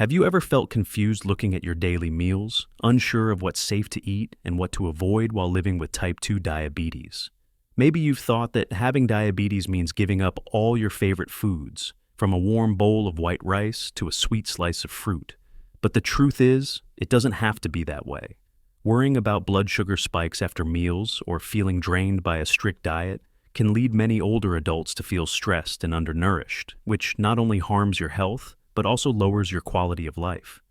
Have you ever felt confused looking at your daily meals, unsure of what's safe to eat and what to avoid while living with type 2 diabetes? Maybe you've thought that having diabetes means giving up all your favorite foods, from a warm bowl of white rice to a sweet slice of fruit. But the truth is, it doesn't have to be that way. Worrying about blood sugar spikes after meals or feeling drained by a strict diet can lead many older adults to feel stressed and undernourished, which not only harms your health, but also lowers your quality of life.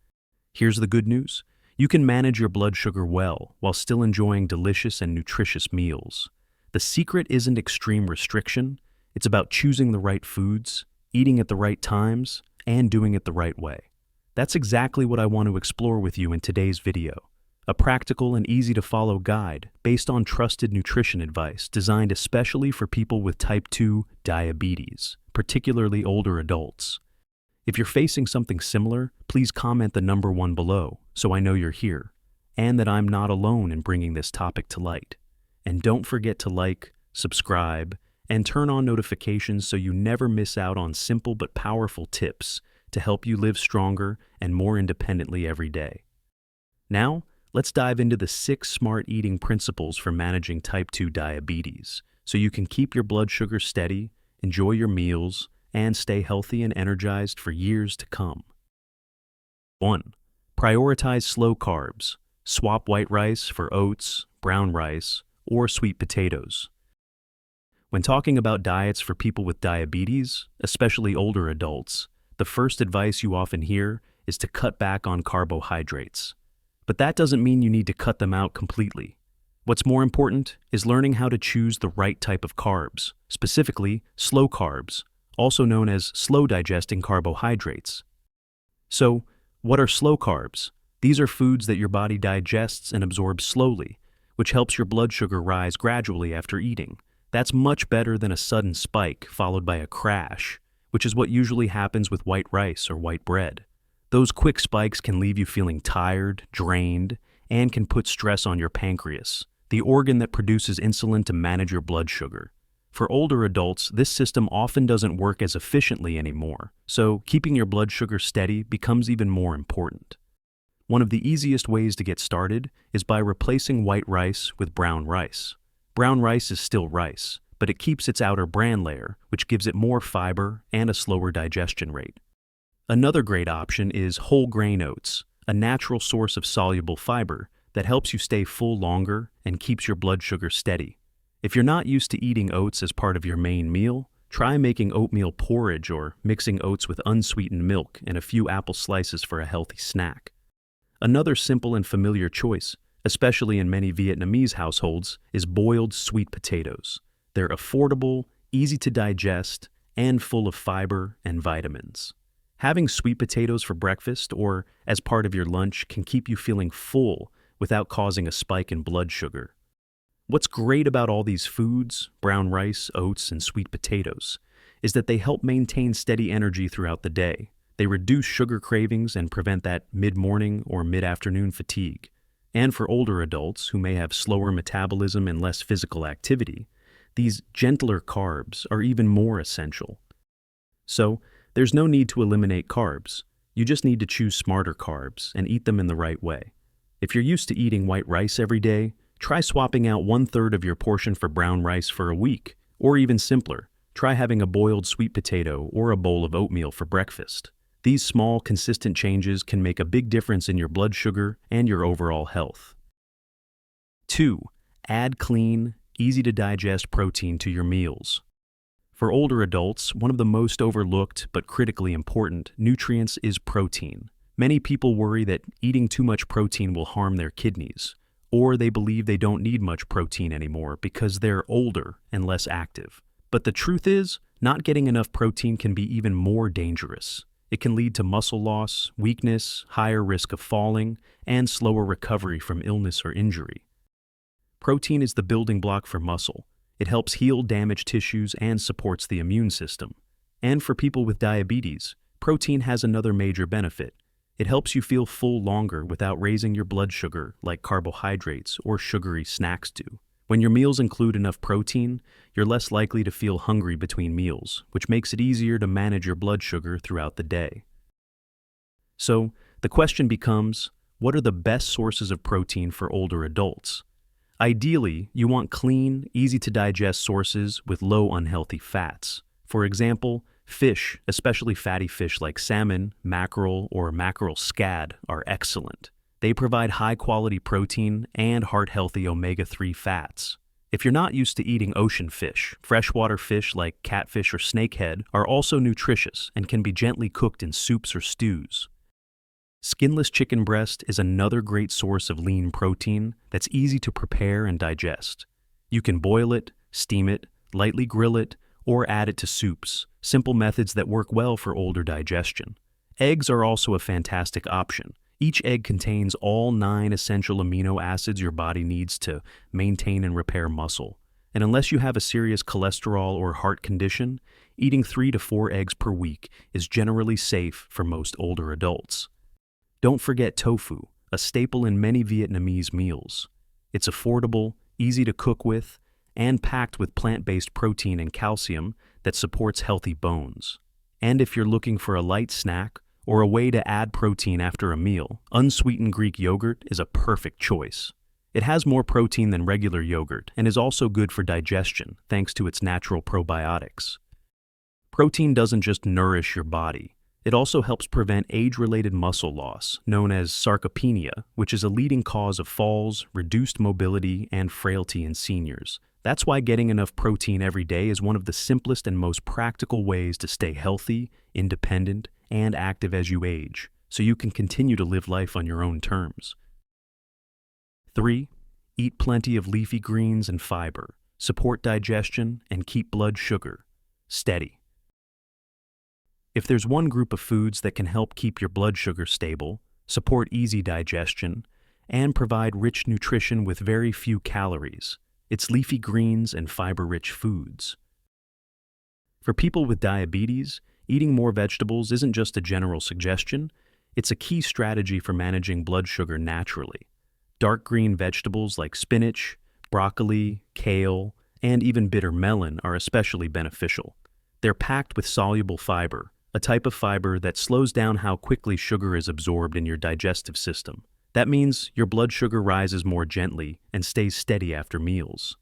Here's the good news. You can manage your blood sugar well while still enjoying delicious and nutritious meals. The secret isn't extreme restriction. It's about choosing the right foods, eating at the right times, and doing it the right way. That's exactly what I want to explore with you in today's video. A practical and easy-to-follow guide based on trusted nutrition advice designed especially for people with type 2 diabetes, particularly older adults. If you're facing something similar, please comment the number 1 below so I know you're here, and that I'm not alone in bringing this topic to light. And don't forget to like, subscribe, and turn on notifications so you never miss out on simple but powerful tips to help you live stronger and more independently every day. Now, let's dive into the 6 smart eating principles for managing type 2 diabetes so you can keep your blood sugar steady, enjoy your meals, and stay healthy and energized for years to come. 1. Prioritize slow carbs. Swap white rice for oats, brown rice, or sweet potatoes. When talking about diets for people with diabetes, especially older adults, the first advice you often hear is to cut back on carbohydrates. But that doesn't mean you need to cut them out completely. What's more important is learning how to choose the right type of carbs, specifically slow carbs, also known as slow-digesting carbohydrates. So, what are slow carbs? These are foods that your body digests and absorbs slowly, which helps your blood sugar rise gradually after eating. That's much better than a sudden spike followed by a crash, which is what usually happens with white rice or white bread. Those quick spikes can leave you feeling tired, drained, and can put stress on your pancreas, the organ that produces insulin to manage your blood sugar. For older adults, this system often doesn't work as efficiently anymore, so keeping your blood sugar steady becomes even more important. One of the easiest ways to get started is by replacing white rice with brown rice. Brown rice is still rice, but it keeps its outer bran layer, which gives it more fiber and a slower digestion rate. Another great option is whole grain oats, a natural source of soluble fiber that helps you stay full longer and keeps your blood sugar steady. If you're not used to eating oats as part of your main meal, try making oatmeal porridge or mixing oats with unsweetened milk and a few apple slices for a healthy snack. Another simple and familiar choice, especially in many Vietnamese households, is boiled sweet potatoes. They're affordable, easy to digest, and full of fiber and vitamins. Having sweet potatoes for breakfast or as part of your lunch can keep you feeling full without causing a spike in blood sugar. What's great about all these foods, brown rice, oats, and sweet potatoes, is that they help maintain steady energy throughout the day. They reduce sugar cravings and prevent that mid-morning or mid-afternoon fatigue. And for older adults who may have slower metabolism and less physical activity, these gentler carbs are even more essential. So, there's no need to eliminate carbs. You just need to choose smarter carbs and eat them in the right way. If you're used to eating white rice every day, try swapping out 1/3 of your portion for brown rice for a week, or even simpler, try having a boiled sweet potato or a bowl of oatmeal for breakfast. These small, consistent changes can make a big difference in your blood sugar and your overall health. 2. Add clean, easy-to-digest protein to your meals. For older adults, one of the most overlooked but critically important nutrients is protein. Many people worry that eating too much protein will harm their kidneys, or they believe they don't need much protein anymore because they're older and less active. But the truth is, not getting enough protein can be even more dangerous. It can lead to muscle loss, weakness, higher risk of falling, and slower recovery from illness or injury. Protein is the building block for muscle. It helps heal damaged tissues and supports the immune system. And for people with diabetes, protein has another major benefit. It helps you feel full longer without raising your blood sugar like carbohydrates or sugary snacks do. When your meals include enough protein, you're less likely to feel hungry between meals, which makes it easier to manage your blood sugar throughout the day. So, the question becomes, what are the best sources of protein for older adults? Ideally, you want clean, easy-to-digest sources with low unhealthy fats. For example, fish, especially fatty fish like salmon, mackerel, or mackerel scad, are excellent. They provide high-quality protein and heart-healthy omega-3 fats. If you're not used to eating ocean fish, freshwater fish like catfish or snakehead are also nutritious and can be gently cooked in soups or stews. Skinless chicken breast is another great source of lean protein that's easy to prepare and digest. You can boil it, steam it, lightly grill it, or add it to soups, simple methods that work well for older digestion. Eggs are also a fantastic option. Each egg contains all 9 essential amino acids your body needs to maintain and repair muscle. And unless you have a serious cholesterol or heart condition, eating 3 to 4 eggs per week is generally safe for most older adults. Don't forget tofu, a staple in many Vietnamese meals. It's affordable, easy to cook with, and packed with plant-based protein and calcium that supports healthy bones. And if you're looking for a light snack or a way to add protein after a meal, unsweetened Greek yogurt is a perfect choice. It has more protein than regular yogurt and is also good for digestion thanks to its natural probiotics. Protein doesn't just nourish your body. It also helps prevent age-related muscle loss, known as sarcopenia, which is a leading cause of falls, reduced mobility, and frailty in seniors. That's why getting enough protein every day is one of the simplest and most practical ways to stay healthy, independent, and active as you age, so you can continue to live life on your own terms. 3. Eat plenty of leafy greens and fiber, support digestion, and keep blood sugar steady. If there's one group of foods that can help keep your blood sugar stable, support easy digestion, and provide rich nutrition with very few calories, it's leafy greens and fiber-rich foods. For people with diabetes, eating more vegetables isn't just a general suggestion, it's a key strategy for managing blood sugar naturally. Dark green vegetables like spinach, broccoli, kale, and even bitter melon are especially beneficial. They're packed with soluble fiber, a type of fiber that slows down how quickly sugar is absorbed in your digestive system. That means your blood sugar rises more gently and stays steady after meals.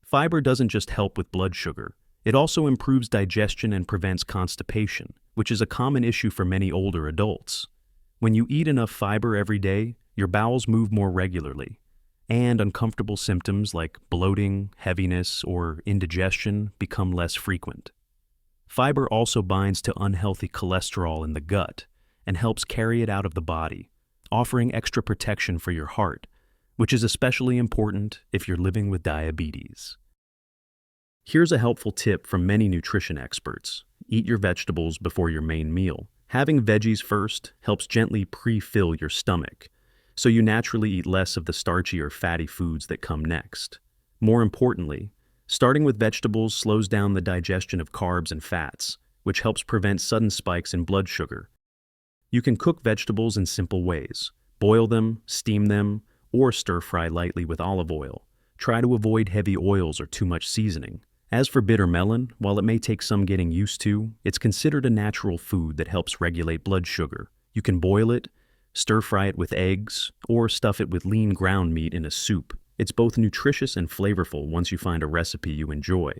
Fiber doesn't just help with blood sugar, it also improves digestion and prevents constipation, which is a common issue for many older adults. When you eat enough fiber every day, your bowels move more regularly, and uncomfortable symptoms like bloating, heaviness, or indigestion become less frequent. Fiber also binds to unhealthy cholesterol in the gut and helps carry it out of the body, offering extra protection for your heart, which is especially important if you're living with diabetes. Here's a helpful tip from many nutrition experts. Eat your vegetables before your main meal. Having veggies first helps gently pre-fill your stomach, so you naturally eat less of the starchy or fatty foods that come next. More importantly, starting with vegetables slows down the digestion of carbs and fats, which helps prevent sudden spikes in blood sugar. You can cook vegetables in simple ways. Boil them, steam them, or stir-fry lightly with olive oil. Try to avoid heavy oils or too much seasoning. As for bitter melon, while it may take some getting used to, it's considered a natural food that helps regulate blood sugar. You can boil it, stir-fry it with eggs, or stuff it with lean ground meat in a soup. It's both nutritious and flavorful once you find a recipe you enjoy.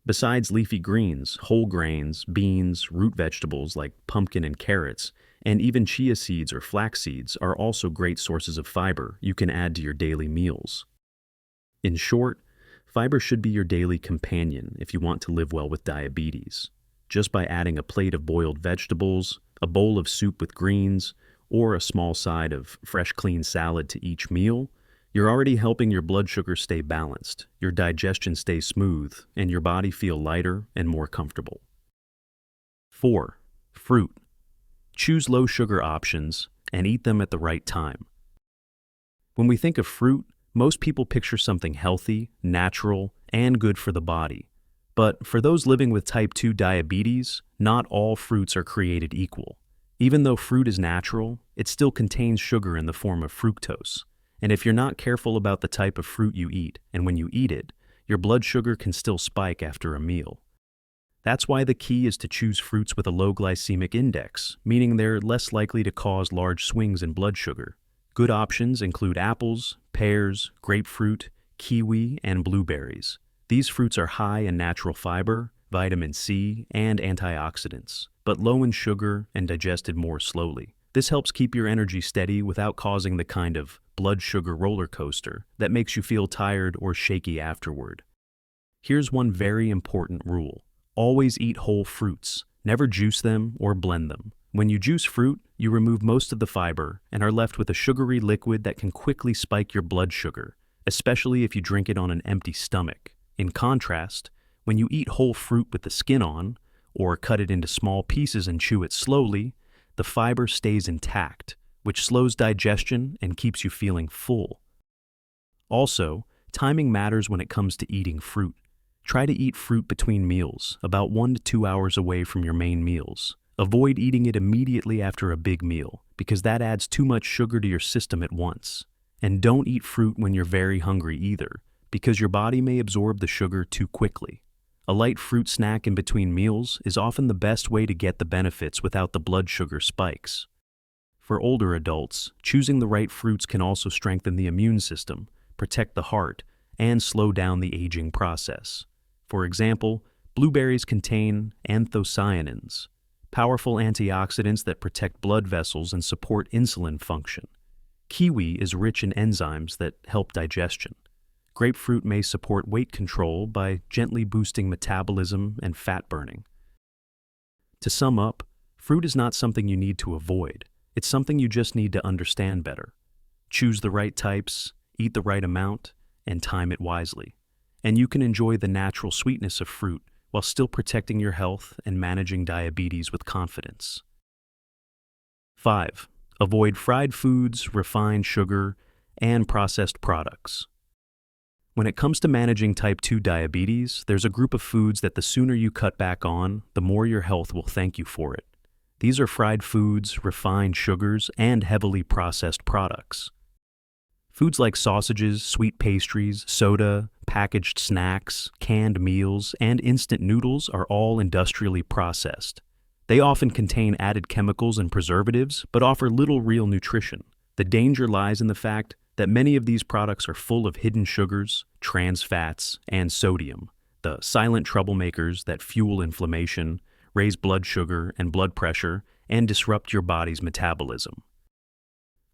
Besides leafy greens, whole grains, beans, root vegetables like pumpkin and carrots, and even chia seeds or flax seeds are also great sources of fiber you can add to your daily meals. In short, fiber should be your daily companion if you want to live well with diabetes. Just by adding a plate of boiled vegetables, a bowl of soup with greens, or a small side of fresh clean salad to each meal, you're already helping your blood sugar stay balanced, your digestion stay smooth, and your body feel lighter and more comfortable. 4. Fruit. Choose low-sugar options and eat them at the right time. When we think of fruit, most people picture something healthy, natural, and good for the body. But for those living with type 2 diabetes, not all fruits are created equal. Even though fruit is natural, it still contains sugar in the form of fructose. And if you're not careful about the type of fruit you eat, and when you eat it, your blood sugar can still spike after a meal. That's why the key is to choose fruits with a low glycemic index, meaning they're less likely to cause large swings in blood sugar. Good options include apples, pears, grapefruit, kiwi, and blueberries. These fruits are high in natural fiber, vitamin C, and antioxidants, but low in sugar and digested more slowly. This helps keep your energy steady without causing the kind of blood sugar roller coaster that makes you feel tired or shaky afterward. Here's one very important rule. Always eat whole fruits. Never juice them or blend them. When you juice fruit, you remove most of the fiber and are left with a sugary liquid that can quickly spike your blood sugar, especially if you drink it on an empty stomach. In contrast, when you eat whole fruit with the skin on, or cut it into small pieces and chew it slowly, the fiber stays intact, which slows digestion and keeps you feeling full. Also, timing matters when it comes to eating fruit. Try to eat fruit between meals, about 1 to 2 hours away from your main meals. Avoid eating it immediately after a big meal, because that adds too much sugar to your system at once. And don't eat fruit when you're very hungry either, because your body may absorb the sugar too quickly. A light fruit snack in between meals is often the best way to get the benefits without the blood sugar spikes. For older adults, choosing the right fruits can also strengthen the immune system, protect the heart, and slow down the aging process. For example, blueberries contain anthocyanins, powerful antioxidants that protect blood vessels and support insulin function. Kiwi is rich in enzymes that help digestion. Grapefruit may support weight control by gently boosting metabolism and fat burning. To sum up, fruit is not something you need to avoid. It's something you just need to understand better. Choose the right types, eat the right amount, and time it wisely. And you can enjoy the natural sweetness of fruit while still protecting your health and managing diabetes with confidence. 5. Avoid fried foods, refined sugar, and processed products. When it comes to managing type 2 diabetes, there's a group of foods that the sooner you cut back on, the more your health will thank you for it. These are fried foods, refined sugars, and heavily processed products. Foods like sausages, sweet pastries, soda, packaged snacks, canned meals, and instant noodles are all industrially processed. They often contain added chemicals and preservatives, but offer little real nutrition. The danger lies in the fact that many of these products are full of hidden sugars, trans fats, and sodium, the silent troublemakers that fuel inflammation, raise blood sugar and blood pressure, and disrupt your body's metabolism.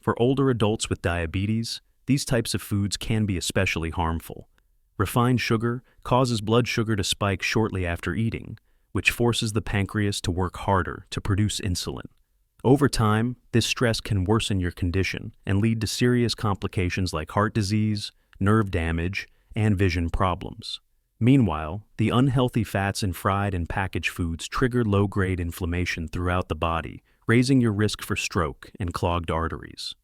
For older adults with diabetes, these types of foods can be especially harmful. Refined sugar causes blood sugar to spike shortly after eating, which forces the pancreas to work harder to produce insulin. Over time, this stress can worsen your condition and lead to serious complications like heart disease, nerve damage, and vision problems. Meanwhile, the unhealthy fats in fried and packaged foods trigger low-grade inflammation throughout the body, raising your risk for stroke and clogged arteries.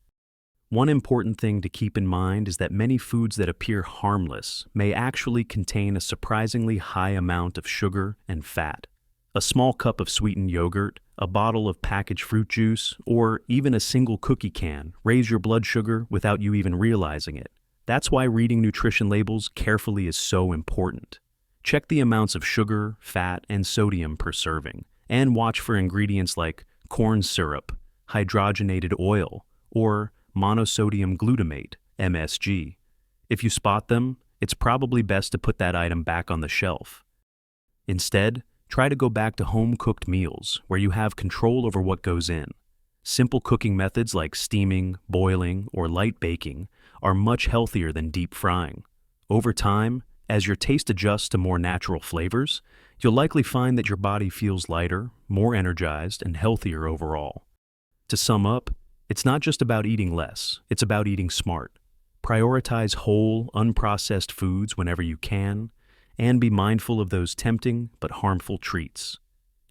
One important thing to keep in mind is that many foods that appear harmless may actually contain a surprisingly high amount of sugar and fat. A small cup of sweetened yogurt, a bottle of packaged fruit juice, or even a single cookie can raise your blood sugar without you even realizing it. That's why reading nutrition labels carefully is so important. Check the amounts of sugar, fat, and sodium per serving, and watch for ingredients like corn syrup, hydrogenated oil, or monosodium glutamate, MSG. If you spot them, it's probably best to put that item back on the shelf. Instead, try to go back to home-cooked meals where you have control over what goes in. Simple cooking methods like steaming, boiling, or light baking are much healthier than deep frying. Over time, as your taste adjusts to more natural flavors, you'll likely find that your body feels lighter, more energized, and healthier overall. To sum up, it's not just about eating less, it's about eating smart. Prioritize whole, unprocessed foods whenever you can, and be mindful of those tempting but harmful treats.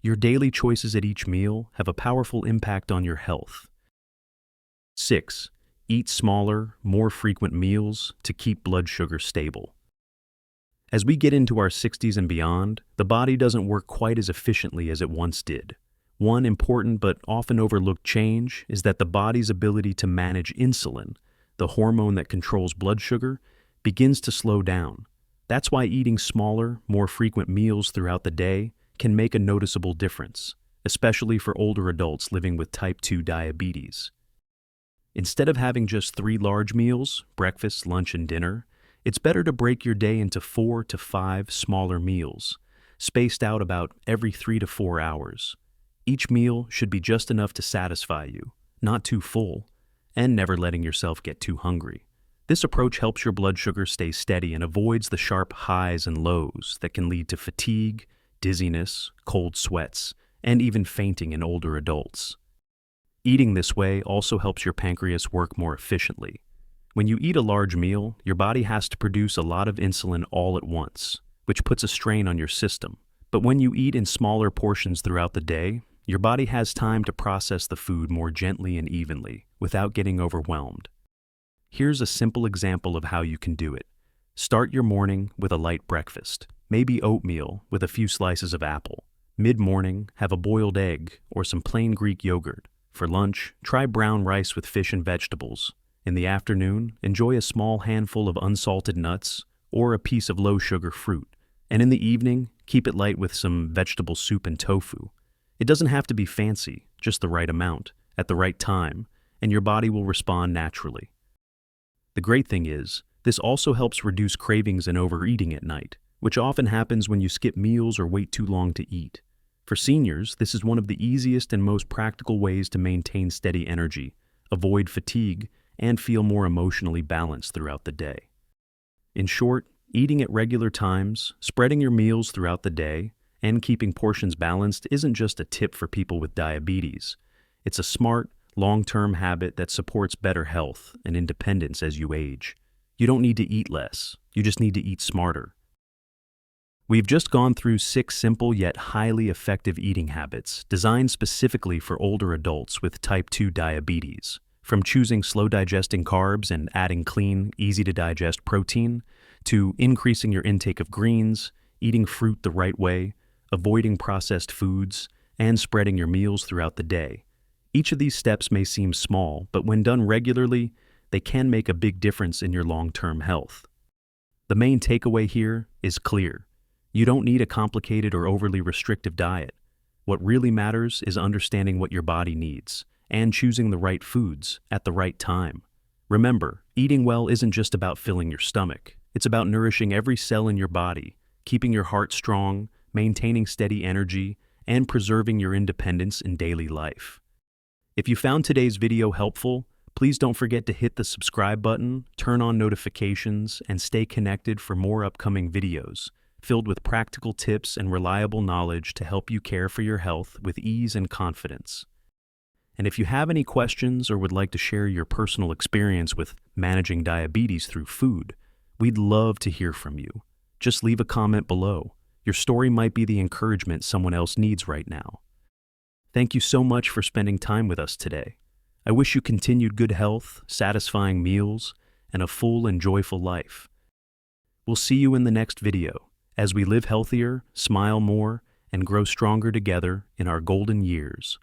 Your daily choices at each meal have a powerful impact on your health. 6. Eat smaller, more frequent meals to keep blood sugar stable. As we get into our 60s and beyond, the body doesn't work quite as efficiently as it once did. One important but often overlooked change is that the body's ability to manage insulin, the hormone that controls blood sugar, begins to slow down. That's why eating smaller, more frequent meals throughout the day can make a noticeable difference, especially for older adults living with type 2 diabetes. Instead of having just 3 large meals, breakfast, lunch, and dinner, it's better to break your day into 4 to 5 smaller meals, spaced out about every 3 to 4 hours. Each meal should be just enough to satisfy you, not too full, and never letting yourself get too hungry. This approach helps your blood sugar stay steady and avoids the sharp highs and lows that can lead to fatigue, dizziness, cold sweats, and even fainting in older adults. Eating this way also helps your pancreas work more efficiently. When you eat a large meal, your body has to produce a lot of insulin all at once, which puts a strain on your system. But when you eat in smaller portions throughout the day, your body has time to process the food more gently and evenly, without getting overwhelmed. Here's a simple example of how you can do it. Start your morning with a light breakfast, maybe oatmeal with a few slices of apple. Mid-morning, have a boiled egg or some plain Greek yogurt. For lunch, try brown rice with fish and vegetables. In the afternoon, enjoy a small handful of unsalted nuts or a piece of low-sugar fruit. And in the evening, keep it light with some vegetable soup and tofu. It doesn't have to be fancy, just the right amount, at the right time, and your body will respond naturally. The great thing is, this also helps reduce cravings and overeating at night, which often happens when you skip meals or wait too long to eat. For seniors, this is one of the easiest and most practical ways to maintain steady energy, avoid fatigue, and feel more emotionally balanced throughout the day. In short, eating at regular times, spreading your meals throughout the day, and keeping portions balanced isn't just a tip for people with diabetes. It's a smart, long-term habit that supports better health and independence as you age. You don't need to eat less, you just need to eat smarter. We've just gone through 6 simple yet highly effective eating habits designed specifically for older adults with type 2 diabetes. From choosing slow-digesting carbs and adding clean, easy-to-digest protein, to increasing your intake of greens, eating fruit the right way, avoiding processed foods, and spreading your meals throughout the day. Each of these steps may seem small, but when done regularly, they can make a big difference in your long-term health. The main takeaway here is clear. You don't need a complicated or overly restrictive diet. What really matters is understanding what your body needs and choosing the right foods at the right time. Remember, eating well isn't just about filling your stomach. It's about nourishing every cell in your body, keeping your heart strong, maintaining steady energy, and preserving your independence in daily life. If you found today's video helpful, please don't forget to hit the subscribe button, turn on notifications, and stay connected for more upcoming videos filled with practical tips and reliable knowledge to help you care for your health with ease and confidence. And if you have any questions or would like to share your personal experience with managing diabetes through food, we'd love to hear from you. Just leave a comment below. Your story might be the encouragement someone else needs right now. Thank you so much for spending time with us today. I wish you continued good health, satisfying meals, and a full and joyful life. We'll see you in the next video as we live healthier, smile more, and grow stronger together in our golden years.